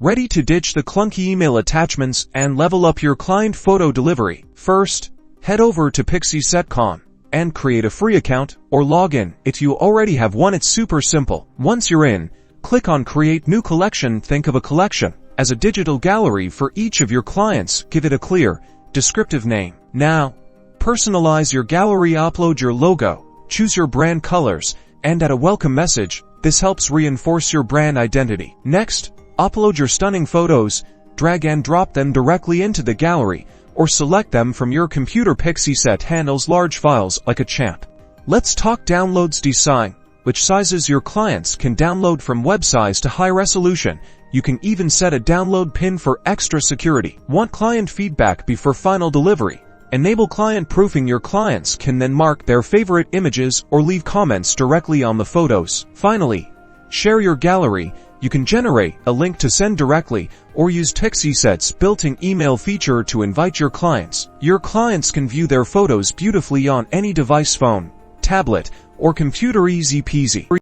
Ready to ditch the clunky email attachments and level up your client photo delivery? First, head over to Pixieset.com and create a free account or login. If you already have one, it's super simple. Once you're in, click on Create New Collection. Think of a collection as a digital gallery for each of your clients. Give it a clear, descriptive name. Now, personalize your gallery. Upload your logo, choose your brand colors, and add a welcome message. This helps reinforce your brand identity. Next, upload your stunning photos. Drag and drop them directly into the gallery, or select them from your computer. Pixieset handles large files like a champ. Let's talk downloads. Design which sizes your clients can download, from web size to high resolution. You can even set a download pin for extra security. Want client feedback before final delivery? Enable client proofing. Your clients can then mark their favorite images or leave comments directly on the photos. Finally, share your gallery. You can generate a link to send directly, or use Pixieset's built-in email feature to invite your clients. Your clients can view their photos beautifully on any device, phone, tablet, or computer. Easy peasy.